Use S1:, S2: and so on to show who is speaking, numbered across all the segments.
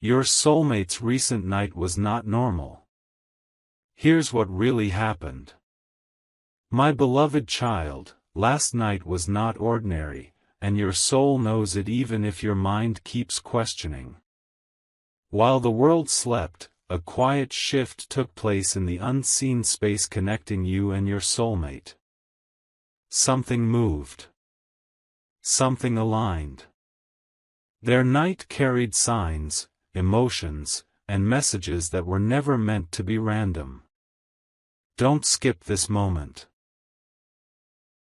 S1: Your soulmate's recent night was not normal. Here's what really happened. My beloved child, last night was not ordinary, and your soul knows it even if your mind keeps questioning. While the world slept, a quiet shift took place in the unseen space connecting you and your soulmate. Something moved. Something aligned. Their night carried signs, emotions, and messages that were never meant to be random. Don't skip this moment.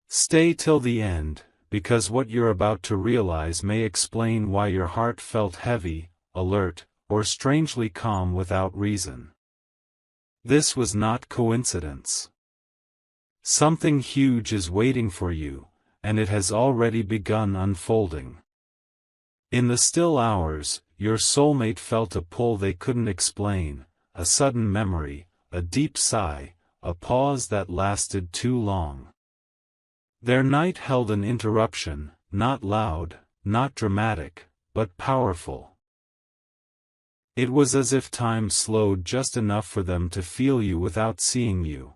S1: Stay till the end, because what you're about to realize may explain why your heart felt heavy, alert, or strangely calm without reason. This was not coincidence. Something huge is waiting for you, and it has already begun unfolding. In the still hours, your soulmate felt a pull they couldn't explain, a sudden memory, a deep sigh, a pause that lasted too long. Their night held an interruption, not loud, not dramatic, but powerful. It was as if time slowed just enough for them to feel you without seeing you.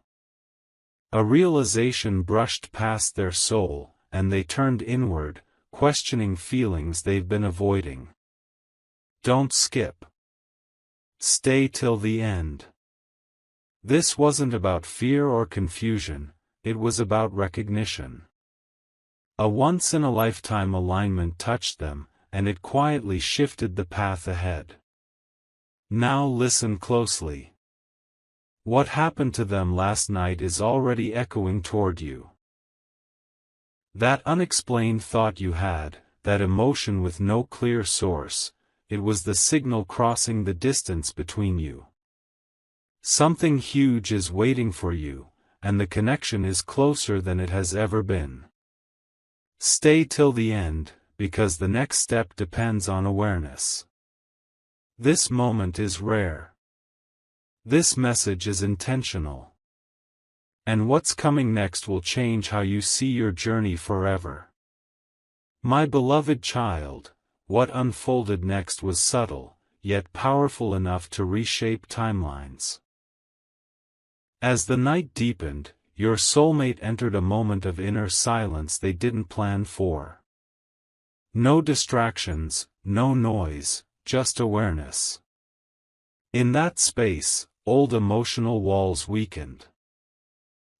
S1: A realization brushed past their soul, and they turned inward, questioning feelings they've been avoiding. Don't skip. Stay till the end. This wasn't about fear or confusion, it was about recognition. A once-in-a-lifetime alignment touched them, and it quietly shifted the path ahead. Now listen closely. What happened to them last night is already echoing toward you. That unexplained thought you had, that emotion with no clear source, it was the signal crossing the distance between you. Something huge is waiting for you, and the connection is closer than it has ever been. Stay till the end, because the next step depends on awareness. This moment is rare. This message is intentional. And what's coming next will change how you see your journey forever. My beloved child, what unfolded next was subtle, yet powerful enough to reshape timelines. As the night deepened, your soulmate entered a moment of inner silence they didn't plan for. No distractions, no noise, just awareness. In that space, old emotional walls weakened.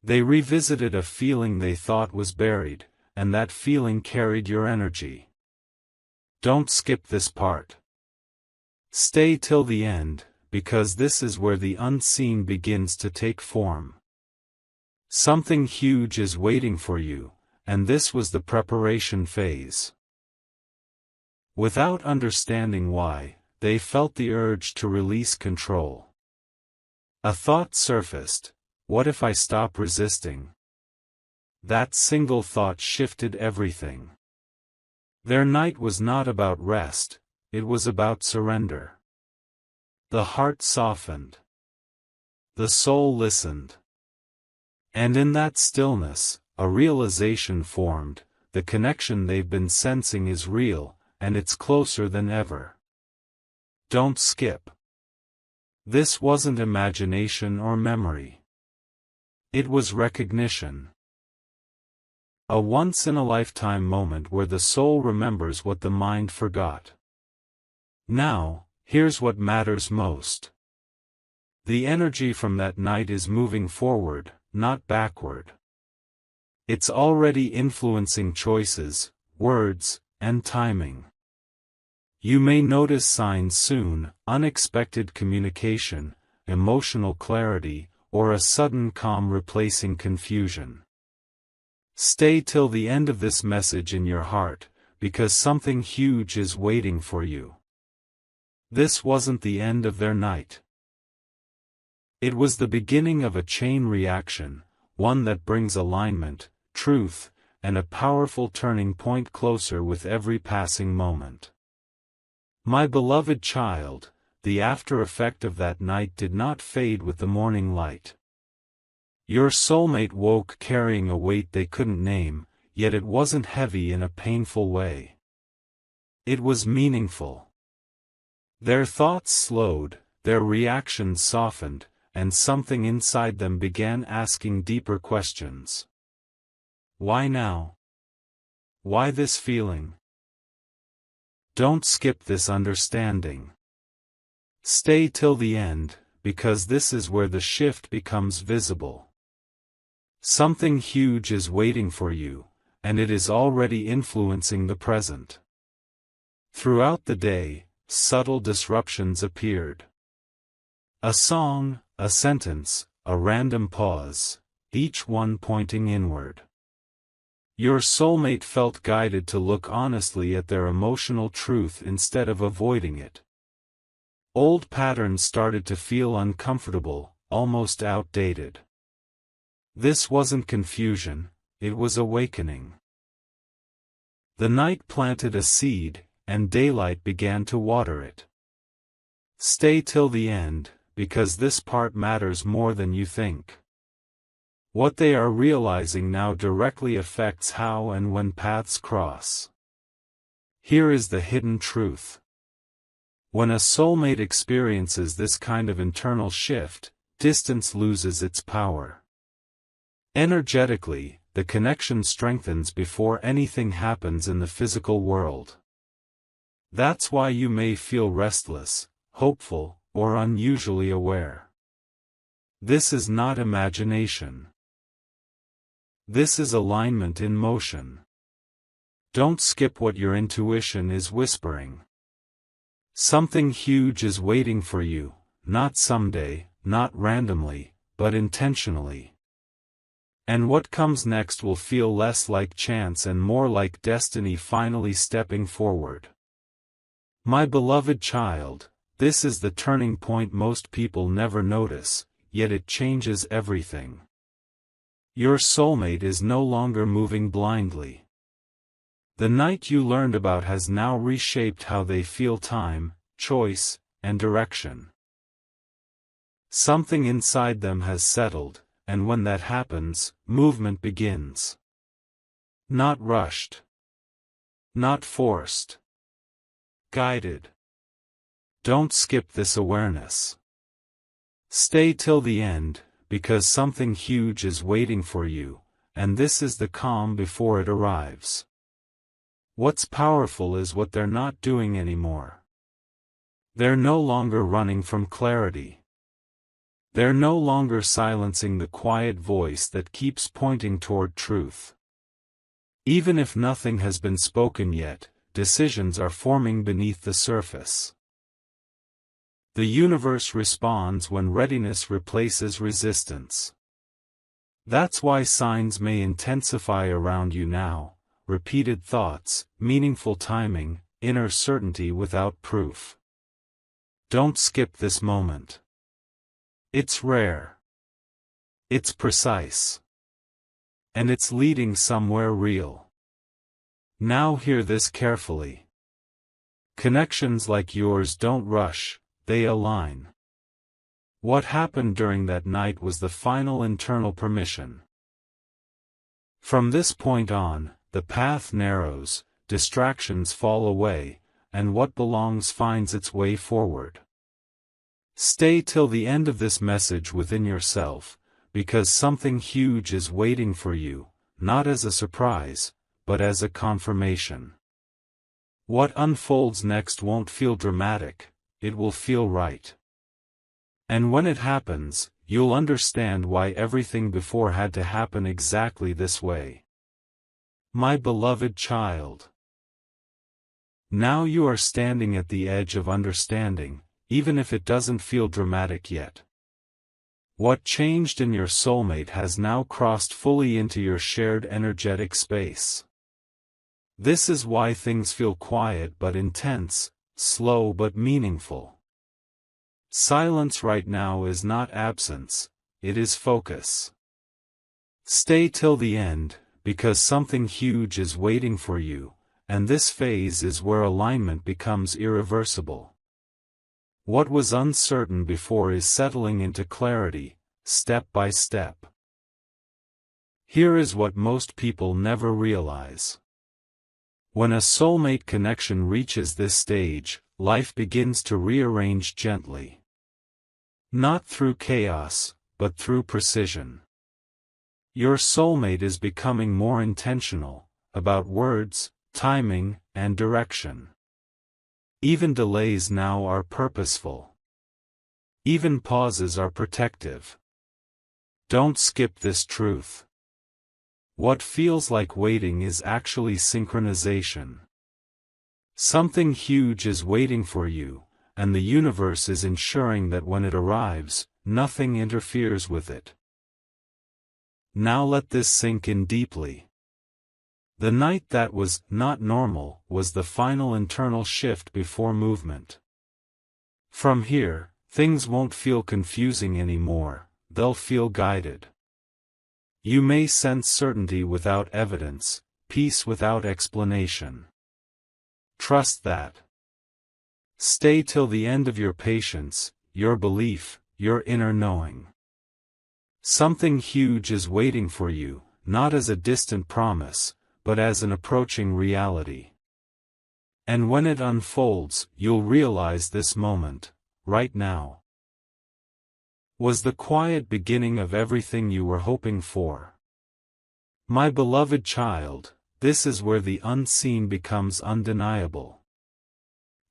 S1: They revisited a feeling they thought was buried, and that feeling carried your energy. Don't skip this part. Stay till the end, because this is where the unseen begins to take form. Something huge is waiting for you, and this was the preparation phase. Without understanding why, they felt the urge to release control. A thought surfaced: what if I stop resisting? That single thought shifted everything. Their night was not about rest, it was about surrender. The heart softened. The soul listened. And in that stillness, a realization formed: the connection they've been sensing is real, and it's closer than ever. Don't skip. This wasn't imagination or memory. It was recognition. A once-in-a-lifetime moment where the soul remembers what the mind forgot. Now, here's what matters most. The energy from that night is moving forward, not backward. It's already influencing choices, words, and timing. You may notice signs soon: unexpected communication, emotional clarity, or a sudden calm replacing confusion. Stay till the end of this message in your heart, because something huge is waiting for you. This wasn't the end of their night. It was the beginning of a chain reaction, one that brings alignment, truth, and a powerful turning point closer with every passing moment. My beloved child, the after effect of that night did not fade with the morning light. Your soulmate woke carrying a weight they couldn't name, yet it wasn't heavy in a painful way. It was meaningful. Their thoughts slowed, their reactions softened, and something inside them began asking deeper questions. Why now? Why this feeling? Don't skip this understanding. Stay till the end, because this is where the shift becomes visible. Something huge is waiting for you, and it is already influencing the present. Throughout the day, subtle disruptions appeared. A song, a sentence, a random pause, each one pointing inward. Your soulmate felt guided to look honestly at their emotional truth instead of avoiding it. Old patterns started to feel uncomfortable, almost outdated. This wasn't confusion, it was awakening. The night planted a seed, and daylight began to water it. Stay till the end, because this part matters more than you think. What they are realizing now directly affects how and when paths cross. Here is the hidden truth. When a soulmate experiences this kind of internal shift, distance loses its power. Energetically, the connection strengthens before anything happens in the physical world. That's why you may feel restless, hopeful, or unusually aware. This is not imagination. This is alignment in motion. Don't skip what your intuition is whispering. Something huge is waiting for you, not someday, not randomly, but intentionally. And what comes next will feel less like chance and more like destiny finally stepping forward. My beloved child, this is the turning point most people never notice, yet it changes everything. Your soulmate is no longer moving blindly. The night you learned about has now reshaped how they feel time, choice, and direction. Something inside them has settled, and when that happens, movement begins. Not rushed. Not forced. Guided. Don't skip this awareness. Stay till the end, because something huge is waiting for you, and this is the calm before it arrives. What's powerful is what they're not doing anymore. They're no longer running from clarity. They're no longer silencing the quiet voice that keeps pointing toward truth. Even if nothing has been spoken yet, decisions are forming beneath the surface. The universe responds when readiness replaces resistance. That's why signs may intensify around you now, repeated thoughts, meaningful timing, inner certainty without proof. Don't skip this moment. It's rare. It's precise. And it's leading somewhere real. Now hear this carefully. Connections like yours don't rush, they align. What happened during that night was the final internal permission. From this point on, the path narrows, distractions fall away, and what belongs finds its way forward. Stay till the end of this message within yourself, because something huge is waiting for you, not as a surprise, but as a confirmation. What unfolds next won't feel dramatic, it will feel right. And when it happens, you'll understand why everything before had to happen exactly this way. My beloved child. Now you are standing at the edge of understanding, even if it doesn't feel dramatic yet. What changed in your soulmate has now crossed fully into your shared energetic space. This is why things feel quiet but intense, slow but meaningful. Silence right now is not absence, it is focus. Stay till the end, because something huge is waiting for you, and this phase is where alignment becomes irreversible. What was uncertain before is settling into clarity, step by step. Here is what most people never realize. When a soulmate connection reaches this stage, life begins to rearrange gently. Not through chaos, but through precision. Your soulmate is becoming more intentional, about words, timing, and direction. Even delays now are purposeful. Even pauses are protective. Don't skip this truth. What feels like waiting is actually synchronization. Something huge is waiting for you, and the universe is ensuring that when it arrives, nothing interferes with it. Now let this sink in deeply. The night that was not normal was the final internal shift before movement. From here, things won't feel confusing anymore, they'll feel guided. You may sense certainty without evidence, peace without explanation. Trust that. Stay till the end of your patience, your belief, your inner knowing. Something huge is waiting for you, not as a distant promise, but as an approaching reality. And when it unfolds, you'll realize this moment, right now, was the quiet beginning of everything you were hoping for. My beloved child, this is where the unseen becomes undeniable.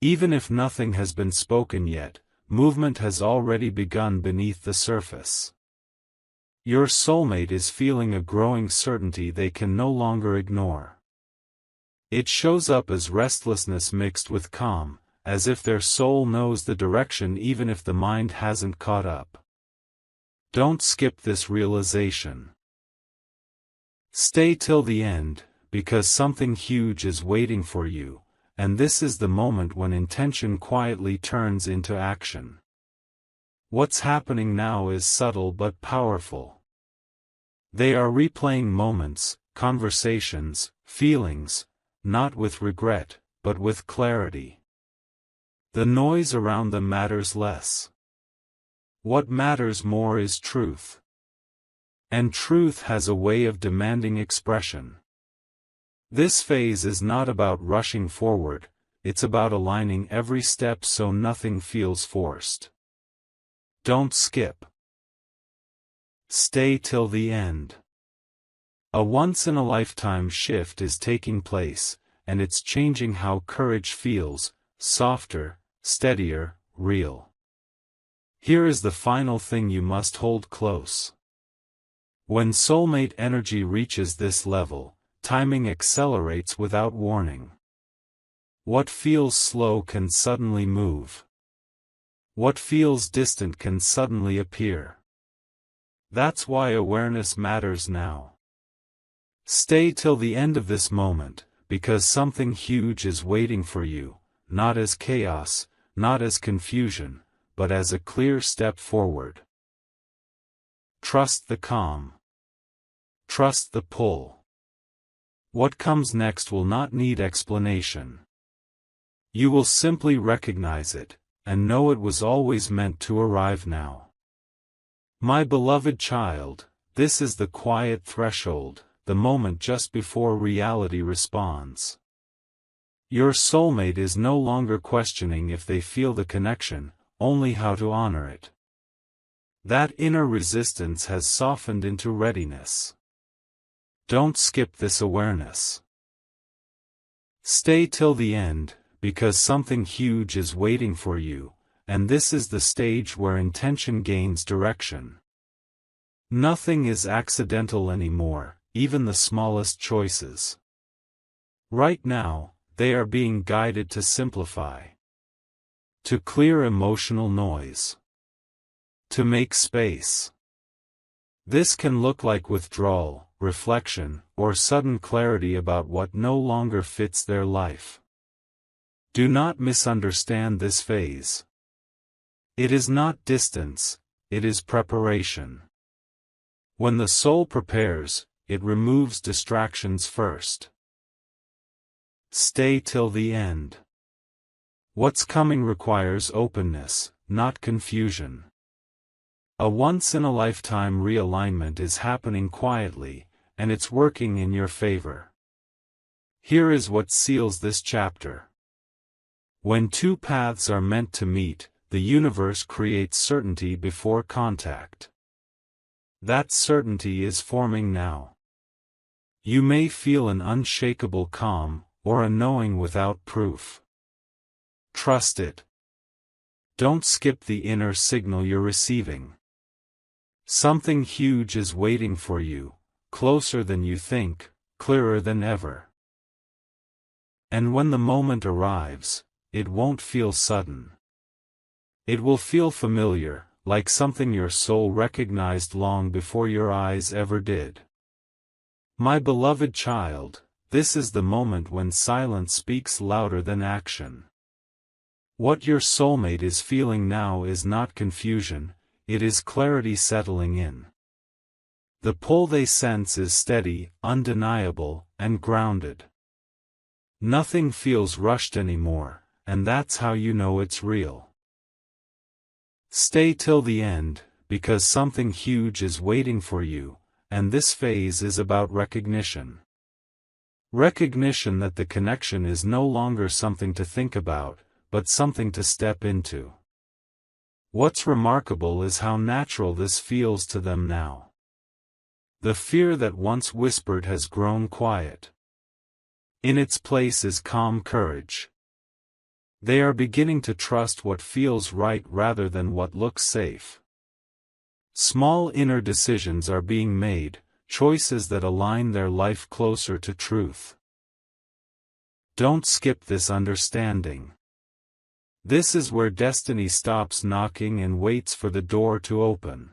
S1: Even if nothing has been spoken yet, movement has already begun beneath the surface. Your soulmate is feeling a growing certainty they can no longer ignore. It shows up as restlessness mixed with calm, as if their soul knows the direction even if the mind hasn't caught up. Don't skip this realization. Stay till the end, because something huge is waiting for you, and this is the moment when intention quietly turns into action. What's happening now is subtle but powerful. They are replaying moments, conversations, feelings, not with regret, but with clarity. The noise around them matters less. What matters more is truth. And truth has a way of demanding expression. This phase is not about rushing forward, it's about aligning every step so nothing feels forced. Don't skip. Stay till the end. A once-in-a-lifetime shift is taking place, and it's changing how courage feels, softer, steadier, real. Here is the final thing you must hold close. When soulmate energy reaches this level, timing accelerates without warning. What feels slow can suddenly move. What feels distant can suddenly appear. That's why awareness matters now. Stay till the end of this moment, because something huge is waiting for you, not as chaos, not as confusion, but as a clear step forward. Trust the calm. Trust the pull. What comes next will not need explanation. You will simply recognize it, and know it was always meant to arrive now. My beloved child, this is the quiet threshold, the moment just before reality responds. Your soulmate is no longer questioning if they feel the connection, only how to honor it. That inner resistance has softened into readiness. Don't skip this awareness. Stay till the end, because something huge is waiting for you, and this is the stage where intention gains direction. Nothing is accidental anymore, even the smallest choices. Right now, they are being guided to simplify. To clear emotional noise. To make space. This can look like withdrawal, reflection, or sudden clarity about what no longer fits their life. Do not misunderstand this phase. It is not distance, it is preparation. When the soul prepares, it removes distractions first. Stay till the end. What's coming requires openness, not confusion. A once-in-a-lifetime realignment is happening quietly, and it's working in your favor. Here is what seals this chapter. When two paths are meant to meet, the universe creates certainty before contact. That certainty is forming now. You may feel an unshakable calm, or a knowing without proof. Trust it. Don't skip the inner signal you're receiving. Something huge is waiting for you, closer than you think, clearer than ever. And when the moment arrives, it won't feel sudden. It will feel familiar, like something your soul recognized long before your eyes ever did. My beloved child, this is the moment when silence speaks louder than action. What your soulmate is feeling now is not confusion, it is clarity settling in. The pull they sense is steady, undeniable, and grounded. Nothing feels rushed anymore, and that's how you know it's real. Stay till the end, because something huge is waiting for you, and this phase is about recognition. Recognition that the connection is no longer something to think about, but something to step into. What's remarkable is how natural this feels to them now. The fear that once whispered has grown quiet. In its place is calm courage. They are beginning to trust what feels right rather than what looks safe. Small inner decisions are being made, choices that align their life closer to truth. Don't skip this understanding. This is where destiny stops knocking and waits for the door to open.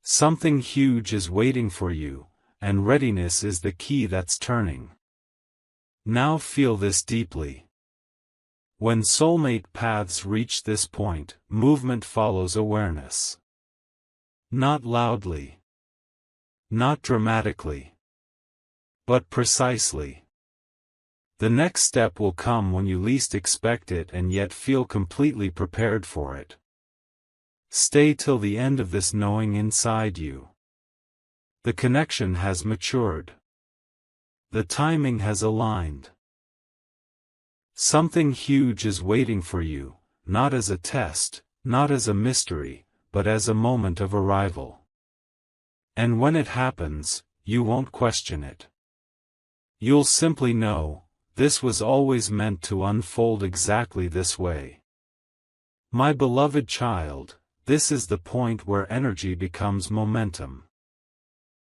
S1: Something huge is waiting for you, and readiness is the key that's turning. Now feel this deeply. When soulmate paths reach this point, movement follows awareness. Not loudly. Not dramatically. But precisely. The next step will come when you least expect it and yet feel completely prepared for it. Stay till the end of this knowing inside you. The connection has matured. The timing has aligned. Something huge is waiting for you, not as a test, not as a mystery, but as a moment of arrival. And when it happens, you won't question it. You'll simply know, this was always meant to unfold exactly this way. My beloved child, this is the point where energy becomes momentum.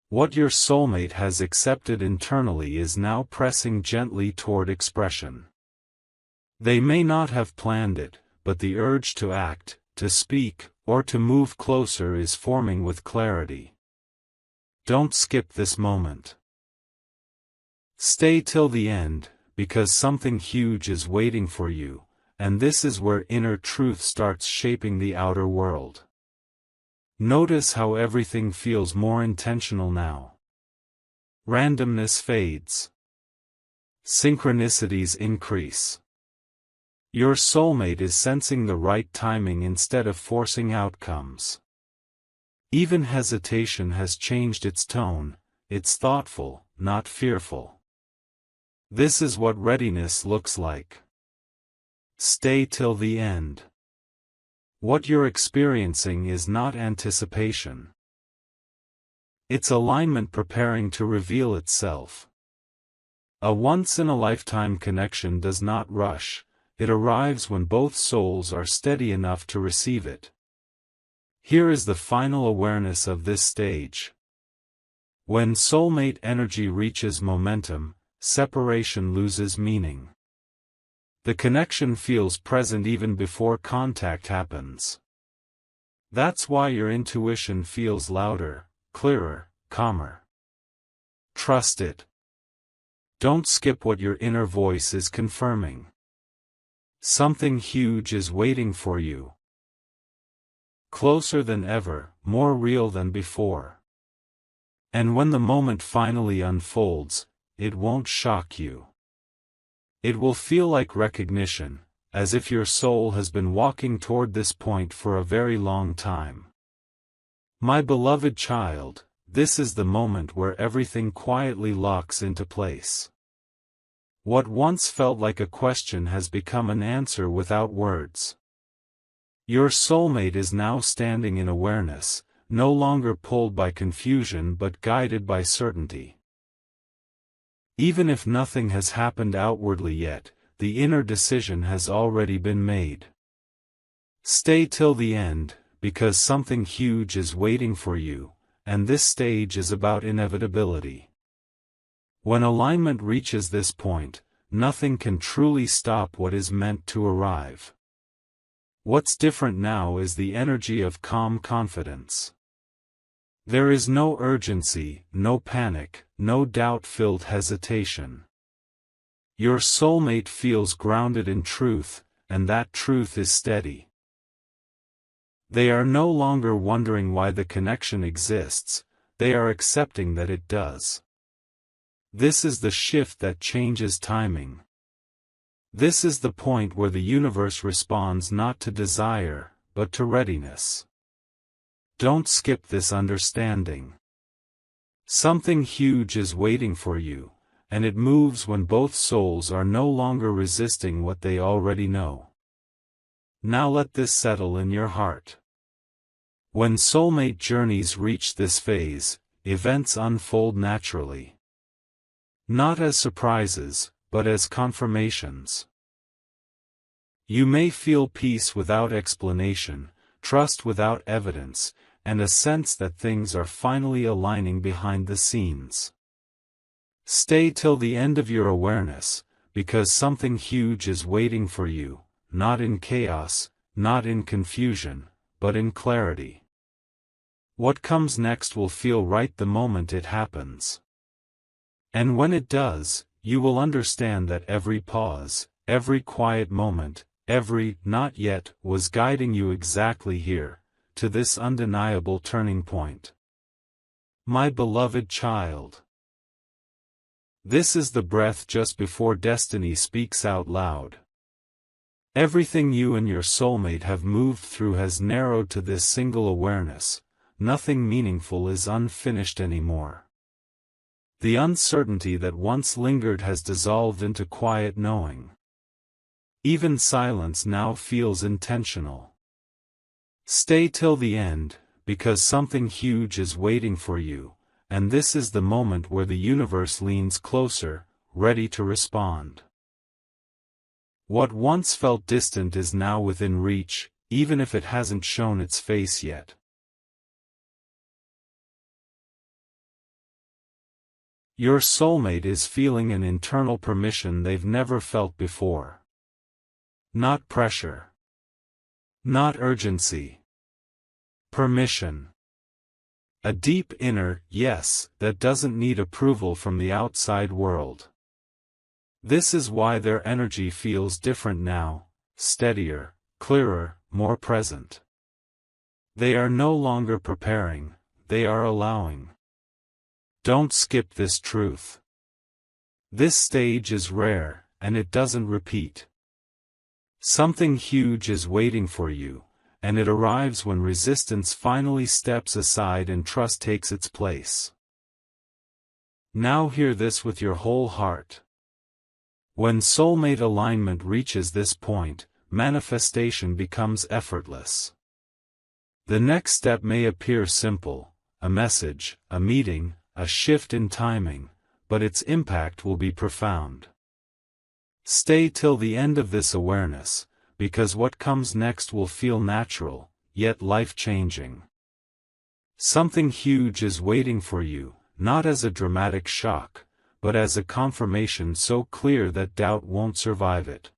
S1: What your soulmate has accepted internally is now pressing gently toward expression. They may not have planned it, but the urge to act, to speak, or to move closer is forming with clarity. Don't skip this moment. Stay till the end, because something huge is waiting for you, and this is where inner truth starts shaping the outer world. Notice how everything feels more intentional now. Randomness fades. Synchronicities increase. Your soulmate is sensing the right timing instead of forcing outcomes. Even hesitation has changed its tone, it's thoughtful, not fearful. This is what readiness looks like. Stay till the end. What you're experiencing is not anticipation. It's alignment preparing to reveal itself. A once-in-a-lifetime connection does not rush. It arrives when both souls are steady enough to receive it. Here is the final awareness of this stage. When soulmate energy reaches momentum, separation loses meaning. The connection feels present even before contact happens. That's why your intuition feels louder, clearer, calmer. Trust it. Don't skip what your inner voice is confirming. Something huge is waiting for you. Closer than ever, more real than before. And when the moment finally unfolds, it won't shock you. It will feel like recognition, as if your soul has been walking toward this point for a very long time. My beloved child, this is the moment where everything quietly locks into place. What once felt like a question has become an answer without words. Your soulmate is now standing in awareness, no longer pulled by confusion but guided by certainty. Even if nothing has happened outwardly yet, the inner decision has already been made. Stay till the end, because something huge is waiting for you, and this stage is about inevitability. When alignment reaches this point, nothing can truly stop what is meant to arrive. What's different now is the energy of calm confidence. There is no urgency, no panic, no doubt-filled hesitation. Your soulmate feels grounded in truth, and that truth is steady. They are no longer wondering why the connection exists, they are accepting that it does. This is the shift that changes timing. This is the point where the universe responds not to desire, but to readiness. Don't skip this understanding. Something huge is waiting for you, and it moves when both souls are no longer resisting what they already know. Now let this settle in your heart. When soulmate journeys reach this phase, events unfold naturally. Not as surprises, but as confirmations. You may feel peace without explanation, trust without evidence, and a sense that things are finally aligning behind the scenes. Stay till the end of your awareness, because something huge is waiting for you, not in chaos, not in confusion, but in clarity. What comes next will feel right the moment it happens. And when it does, you will understand that every pause, every quiet moment, every "not yet" was guiding you exactly here, to this undeniable turning point. My beloved child. This is the breath just before destiny speaks out loud. Everything you and your soulmate have moved through has narrowed to this single awareness: nothing meaningful is unfinished anymore. The uncertainty that once lingered has dissolved into quiet knowing. Even silence now feels intentional. Stay till the end, because something huge is waiting for you, and this is the moment where the universe leans closer, ready to respond. What once felt distant is now within reach, even if it hasn't shown its face yet. Your soulmate is feeling an internal permission they've never felt before. Not pressure. Not urgency. Permission. A deep inner yes that doesn't need approval from the outside world. This is why their energy feels different now, steadier, clearer, more present. They are no longer preparing, they are allowing. Don't skip this truth. This stage is rare, and it doesn't repeat. Something huge is waiting for you, and it arrives when resistance finally steps aside and trust takes its place. Now hear this with your whole heart. When soulmate alignment reaches this point, manifestation becomes effortless. The next step may appear simple: a message, a meeting, a shift in timing, but its impact will be profound. Stay till the end of this awareness, because what comes next will feel natural, yet life-changing. Something huge is waiting for you, not as a dramatic shock, but as a confirmation so clear that doubt won't survive it.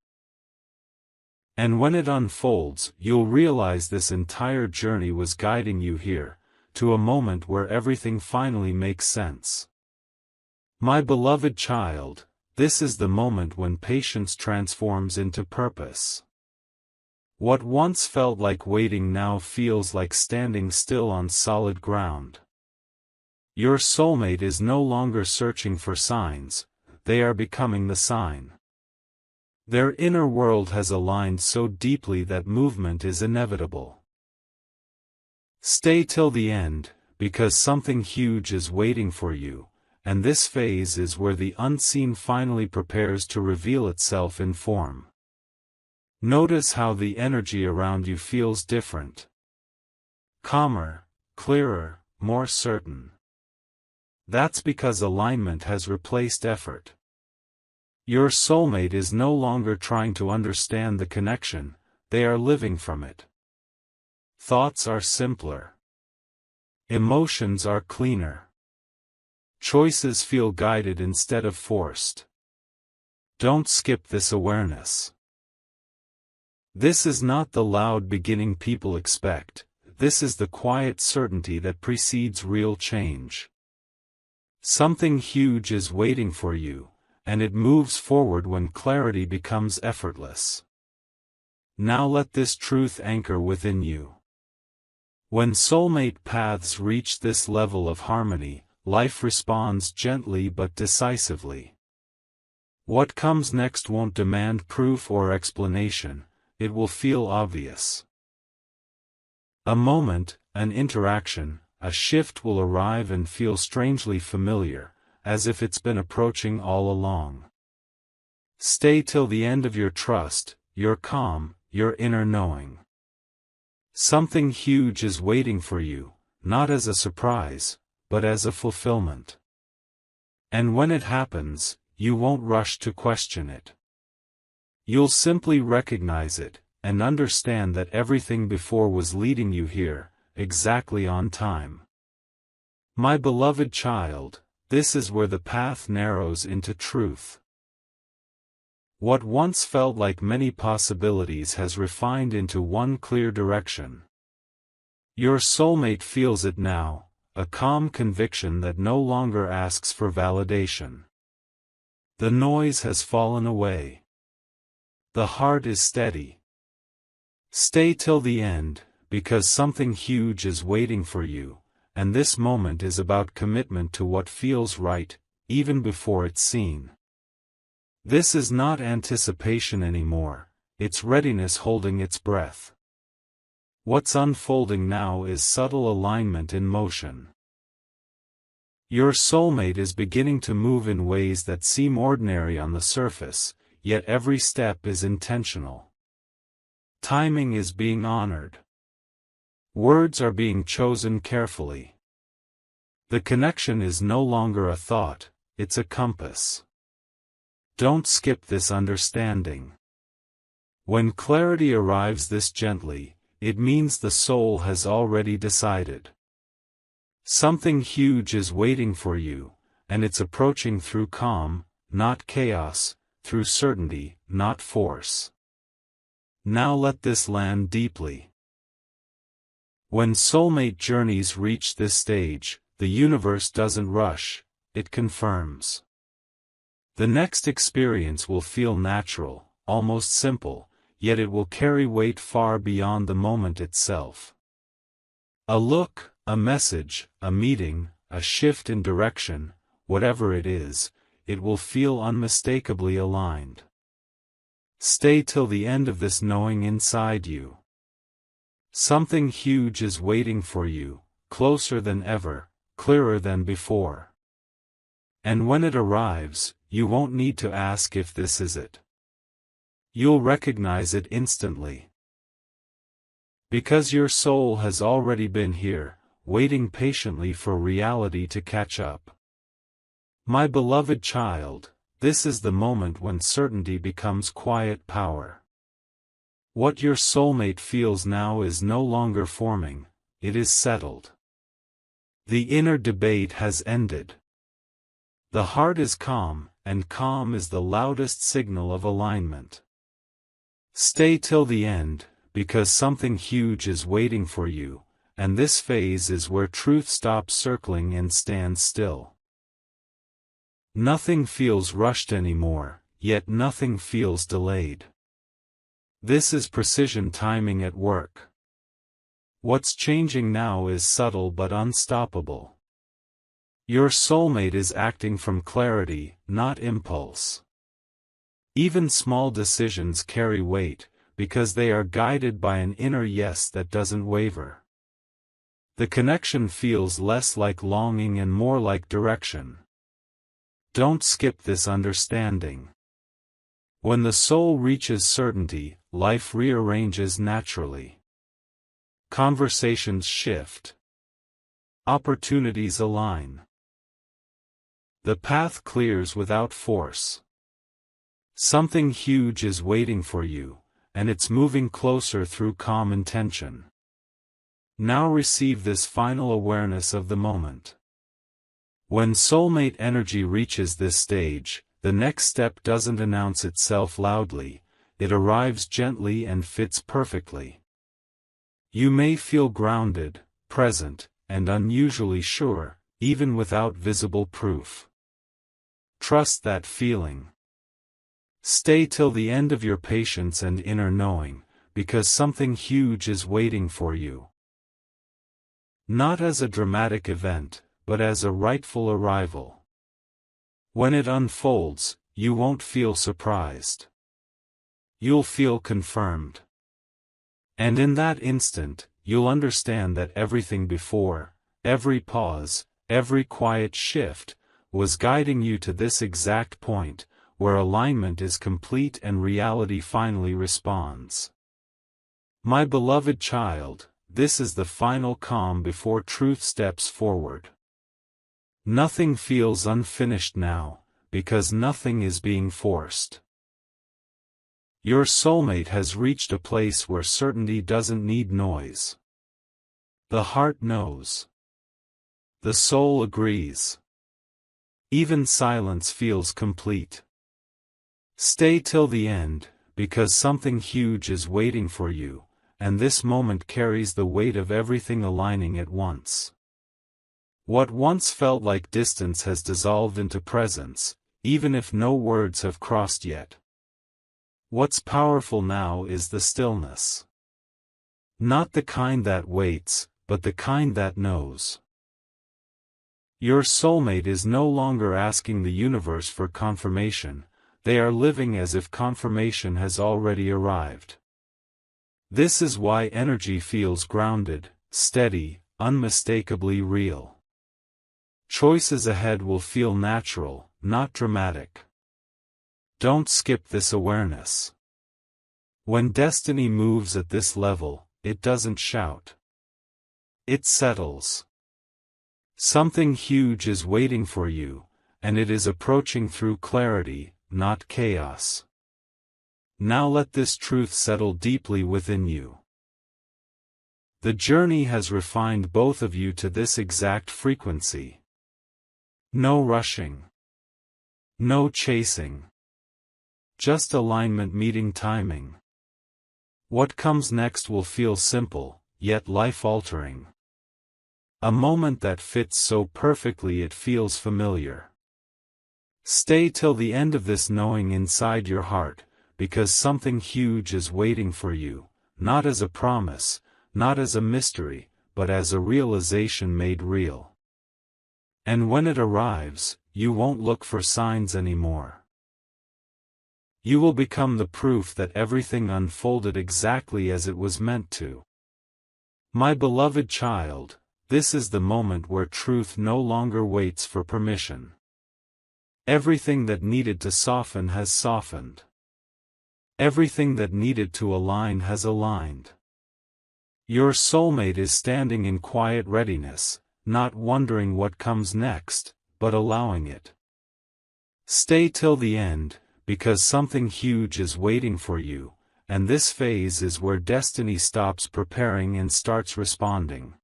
S1: And when it unfolds, you'll realize this entire journey was guiding you here, to a moment where everything finally makes sense. My beloved child, this is the moment when patience transforms into purpose. What once felt like waiting now feels like standing still on solid ground. Your soulmate is no longer searching for signs, they are becoming the sign. Their inner world has aligned so deeply that movement is inevitable. Stay till the end, because something huge is waiting for you, and this phase is where the unseen finally prepares to reveal itself in form. Notice how the energy around you feels different. Calmer, clearer, more certain. That's because alignment has replaced effort. Your soulmate is no longer trying to understand the connection, they are living from it. Thoughts are simpler. Emotions are cleaner. Choices feel guided instead of forced. Don't skip this awareness. This is not the loud beginning people expect, this is the quiet certainty that precedes real change. Something huge is waiting for you, and it moves forward when clarity becomes effortless. Now let this truth anchor within you. When soulmate paths reach this level of harmony, life responds gently but decisively. What comes next won't demand proof or explanation, it will feel obvious. A moment, an interaction, a shift will arrive and feel strangely familiar, as if it's been approaching all along. Stay till the end of your trust, your calm, your inner knowing. Something huge is waiting for you, not as a surprise, but as a fulfillment. And when it happens, you won't rush to question it. You'll simply recognize it, and understand that everything before was leading you here, exactly on time. My beloved child, this is where the path narrows into truth. What once felt like many possibilities has refined into one clear direction. Your soulmate feels it now, a calm conviction that no longer asks for validation. The noise has fallen away. The heart is steady. Stay till the end, because something huge is waiting for you, and this moment is about commitment to what feels right, even before it's seen. This is not anticipation anymore, it's readiness holding its breath. What's unfolding now is subtle alignment in motion. Your soulmate is beginning to move in ways that seem ordinary on the surface, yet every step is intentional. Timing is being honored. Words are being chosen carefully. The connection is no longer a thought, it's a compass. Don't skip this understanding. When clarity arrives this gently, it means the soul has already decided. Something huge is waiting for you, and it's approaching through calm, not chaos, through certainty, not force. Now let this land deeply. When soulmate journeys reach this stage, the universe doesn't rush, it confirms. The next experience will feel natural, almost simple, yet it will carry weight far beyond the moment itself. A look, a message, a meeting, a shift in direction, whatever it is, it will feel unmistakably aligned. Stay till the end of this knowing inside you. Something huge is waiting for you, closer than ever, clearer than before. And when it arrives, you won't need to ask if this is it. You'll recognize it instantly. Because your soul has already been here, waiting patiently for reality to catch up. My beloved child, this is the moment when certainty becomes quiet power. What your soulmate feels now is no longer forming, it is settled. The inner debate has ended. The heart is calm, and calm is the loudest signal of alignment. Stay till the end, because something huge is waiting for you, and this phase is where truth stops circling and stands still. Nothing feels rushed anymore, yet nothing feels delayed. This is precision timing at work. What's changing now is subtle but unstoppable. Your soulmate is acting from clarity, not impulse. Even small decisions carry weight, because they are guided by an inner yes that doesn't waver. The connection feels less like longing and more like direction. Don't skip this understanding. When the soul reaches certainty, life rearranges naturally. Conversations shift. Opportunities align. The path clears without force. Something huge is waiting for you, and it's moving closer through calm intention. Now receive this final awareness of the moment. When soulmate energy reaches this stage, the next step doesn't announce itself loudly, it arrives gently and fits perfectly. You may feel grounded, present, and unusually sure, even without visible proof. Trust that feeling. Stay till the end of your patience and inner knowing, because something huge is waiting for you. Not as a dramatic event, but as a rightful arrival. When it unfolds, you won't feel surprised. You'll feel confirmed. And in that instant, you'll understand that everything before, every pause, every quiet shift, was guiding you to this exact point, where alignment is complete and reality finally responds. My beloved child, this is the final calm before truth steps forward. Nothing feels unfinished now, because nothing is being forced. Your soulmate has reached a place where certainty doesn't need noise. The heart knows. The soul agrees. Even silence feels complete. Stay till the end, because something huge is waiting for you, and this moment carries the weight of everything aligning at once. What once felt like distance has dissolved into presence, even if no words have crossed yet. What's powerful now is the stillness. Not the kind that waits, but the kind that knows. Your soulmate is no longer asking the universe for confirmation, they are living as if confirmation has already arrived. This is why energy feels grounded, steady, unmistakably real. Choices ahead will feel natural, not dramatic. Don't skip this awareness. When destiny moves at this level, it doesn't shout. It settles. Something huge is waiting for you, and it is approaching through clarity, not chaos. Now let this truth settle deeply within you. The journey has refined both of you to this exact frequency. No rushing. No chasing. Just alignment meeting timing. What comes next will feel simple, yet life-altering. A moment that fits so perfectly it feels familiar. Stay till the end of this knowing inside your heart, because something huge is waiting for you, not as a promise, not as a mystery, but as a realization made real. And when it arrives, you won't look for signs anymore. You will become the proof that everything unfolded exactly as it was meant to. My beloved child, this is the moment where truth no longer waits for permission. Everything that needed to soften has softened. Everything that needed to align has aligned. Your soulmate is standing in quiet readiness, not wondering what comes next, but allowing it. Stay till the end, because something huge is waiting for you, and this phase is where destiny stops preparing and starts responding.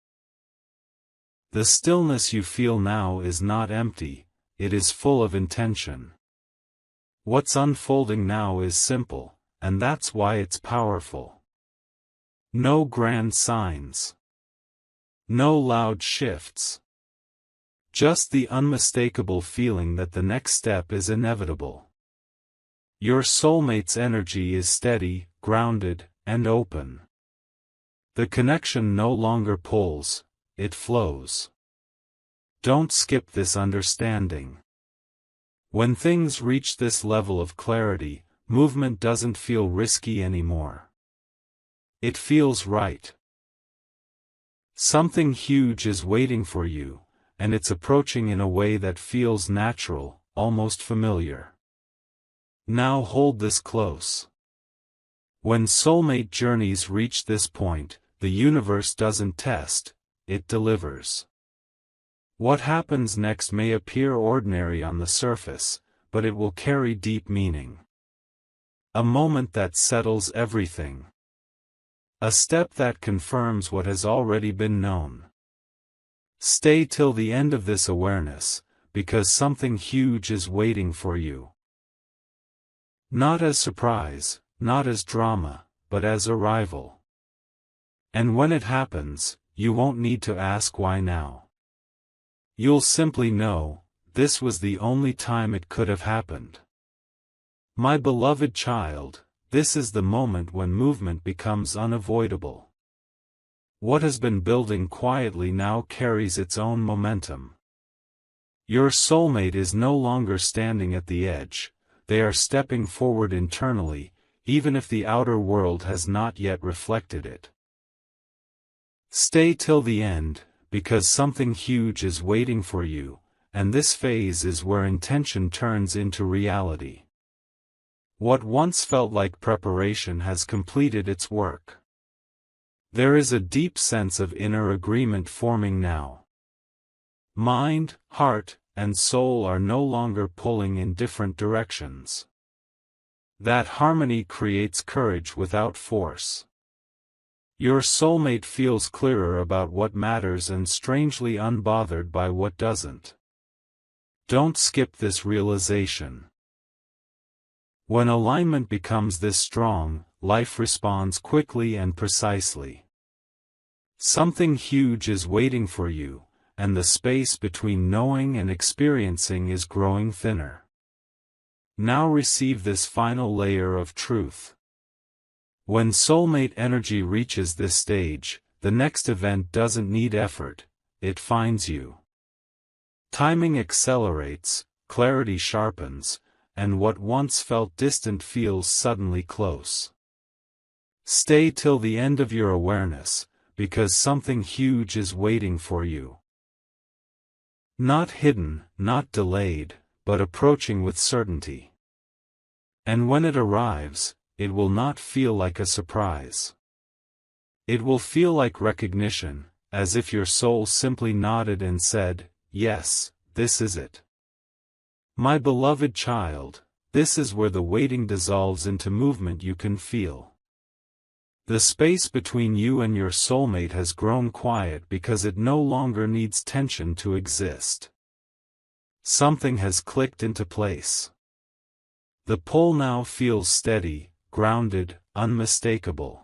S1: The stillness you feel now is not empty, it is full of intention. What's unfolding now is simple, and that's why it's powerful. No grand signs. No loud shifts. Just the unmistakable feeling that the next step is inevitable. Your soulmate's energy is steady, grounded, and open. The connection no longer pulls, it flows. Don't skip this understanding. When things reach this level of clarity, movement doesn't feel risky anymore. It feels right. Something huge is waiting for you, and it's approaching in a way that feels natural, almost familiar. Now hold this close. When soulmate journeys reach this point, the universe doesn't test, it delivers. What happens next may appear ordinary on the surface, but it will carry deep meaning. A moment that settles everything. A step that confirms what has already been known. Stay till the end of this awareness, because something huge is waiting for you. Not as surprise, not as drama, but as arrival. And when it happens, you won't need to ask why now. You'll simply know, this was the only time it could have happened. My beloved child, this is the moment when movement becomes unavoidable. What has been building quietly now carries its own momentum. Your soulmate is no longer standing at the edge, they are stepping forward internally, even if the outer world has not yet reflected it. Stay till the end, because something huge is waiting for you, and this phase is where intention turns into reality. What once felt like preparation has completed its work. There is a deep sense of inner agreement forming now. Mind, heart, and soul are no longer pulling in different directions. That harmony creates courage without force. Your soulmate feels clearer about what matters and strangely unbothered by what doesn't. Don't skip this realization. When alignment becomes this strong, life responds quickly and precisely. Something huge is waiting for you, and the space between knowing and experiencing is growing thinner. Now receive this final layer of truth. When soulmate energy reaches this stage, the next event doesn't need effort, it finds you. Timing accelerates, clarity sharpens, and what once felt distant feels suddenly close. Stay till the end of your awareness, because something huge is waiting for you. Not hidden, not delayed, but approaching with certainty. And when it arrives, it will not feel like a surprise. It will feel like recognition, as if your soul simply nodded and said, "Yes, this is it." My beloved child, this is where the waiting dissolves into movement you can feel. The space between you and your soulmate has grown quiet because it no longer needs tension to exist. Something has clicked into place. The pull now feels steady, grounded, unmistakable.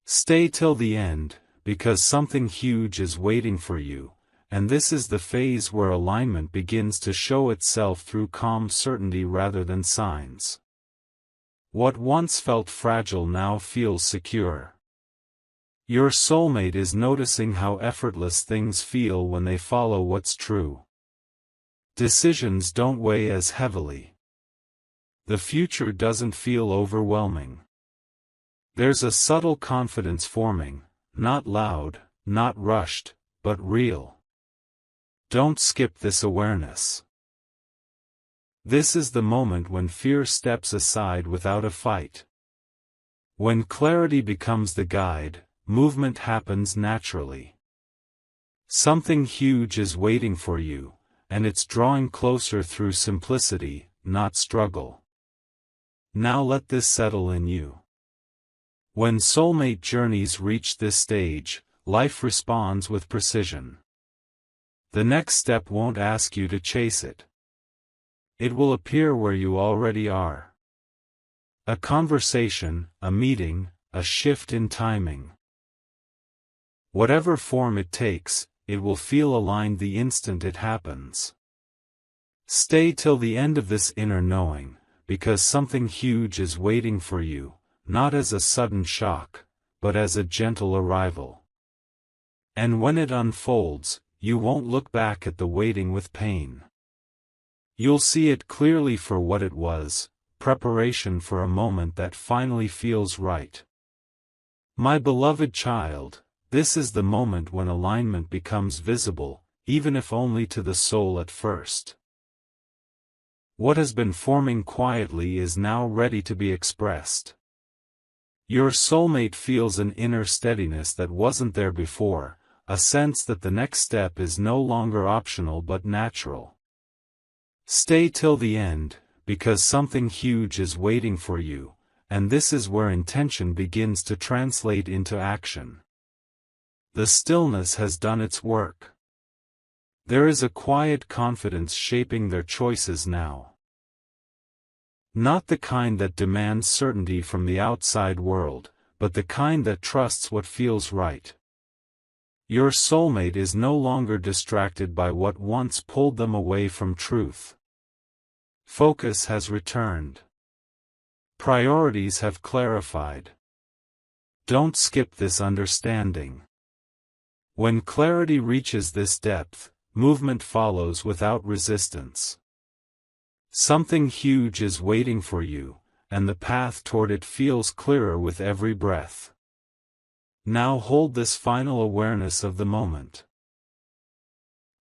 S1: Stay till the end, because something huge is waiting for you, and this is the phase where alignment begins to show itself through calm certainty rather than signs. What once felt fragile now feels secure. Your soulmate is noticing how effortless things feel when they follow what's true. Decisions don't weigh as heavily. The future doesn't feel overwhelming. There's a subtle confidence forming, not loud, not rushed, but real. Don't skip this awareness. This is the moment when fear steps aside without a fight. When clarity becomes the guide, movement happens naturally. Something huge is waiting for you, and it's drawing closer through simplicity, not struggle. Now let this settle in you. When soulmate journeys reach this stage, life responds with precision. The next step won't ask you to chase it. It will appear where you already are. A conversation, a meeting, a shift in timing. Whatever form it takes, it will feel aligned the instant it happens. Stay till the end of this inner knowing, because something huge is waiting for you, not as a sudden shock, but as a gentle arrival. And when it unfolds, you won't look back at the waiting with pain. You'll see it clearly for what it was, preparation for a moment that finally feels right. My beloved child, this is the moment when alignment becomes visible, even if only to the soul at first. What has been forming quietly is now ready to be expressed. Your soulmate feels an inner steadiness that wasn't there before, a sense that the next step is no longer optional but natural. Stay till the end, because something huge is waiting for you, and this is where intention begins to translate into action. The stillness has done its work. There is a quiet confidence shaping their choices now. Not the kind that demands certainty from the outside world, but the kind that trusts what feels right. Your soulmate is no longer distracted by what once pulled them away from truth. Focus has returned. Priorities have clarified. Don't skip this understanding. When clarity reaches this depth, movement follows without resistance. Something huge is waiting for you, and the path toward it feels clearer with every breath. Now hold this final awareness of the moment.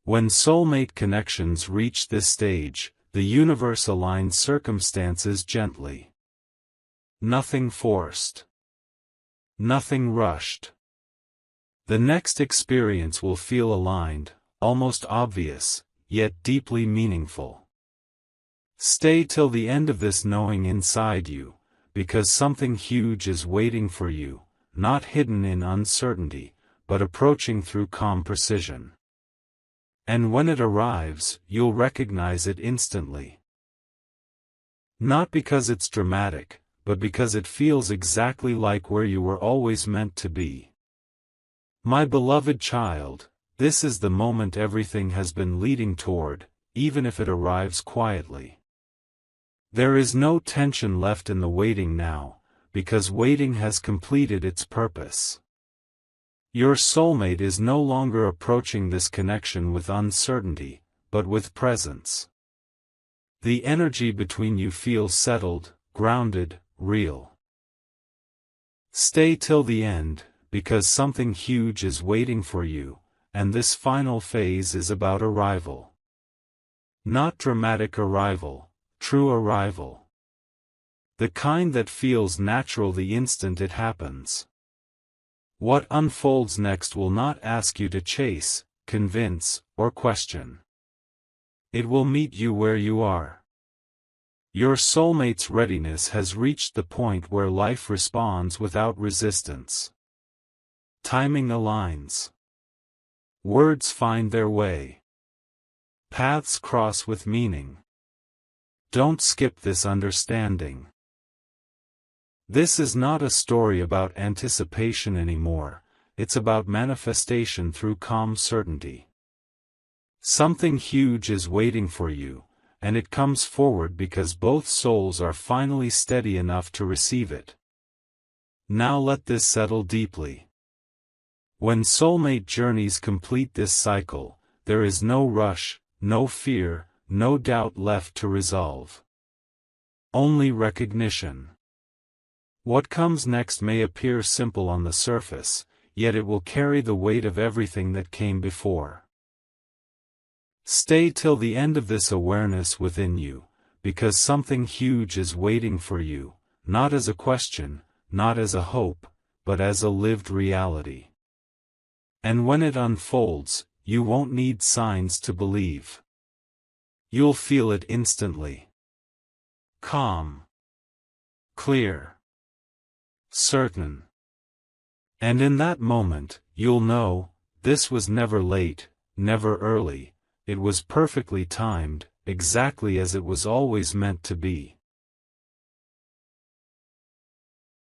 S1: When soulmate connections reach this stage, the universe aligns circumstances gently. Nothing forced. Nothing rushed. The next experience will feel aligned, almost obvious, yet deeply meaningful. Stay till the end of this knowing inside you, because something huge is waiting for you, not hidden in uncertainty, but approaching through calm precision. And when it arrives, you'll recognize it instantly. Not because it's dramatic, but because it feels exactly like where you were always meant to be. My beloved child, this is the moment everything has been leading toward, even if it arrives quietly. There is no tension left in the waiting now, because waiting has completed its purpose. Your soulmate is no longer approaching this connection with uncertainty, but with presence. The energy between you feels settled, grounded, real. Stay till the end, because something huge is waiting for you, and this final phase is about arrival. Not dramatic arrival, true arrival. The kind that feels natural the instant it happens. What unfolds next will not ask you to chase, convince, or question. It will meet you where you are. Your soulmate's readiness has reached the point where life responds without resistance. Timing aligns. Words find their way. Paths cross with meaning. Don't skip this understanding. This is not a story about anticipation anymore, it's about manifestation through calm certainty. Something huge is waiting for you, and it comes forward because both souls are finally steady enough to receive it. Now let this settle deeply. When soulmate journeys complete this cycle, there is no rush, no fear, no doubt left to resolve. Only recognition. What comes next may appear simple on the surface, yet it will carry the weight of everything that came before. Stay till the end of this awareness within you, because something huge is waiting for you, not as a question, not as a hope, but as a lived reality. And when it unfolds, you won't need signs to believe. You'll feel it instantly. Calm. Clear. Certain. And in that moment, you'll know, this was never late, never early, it was perfectly timed, exactly as it was always meant to be.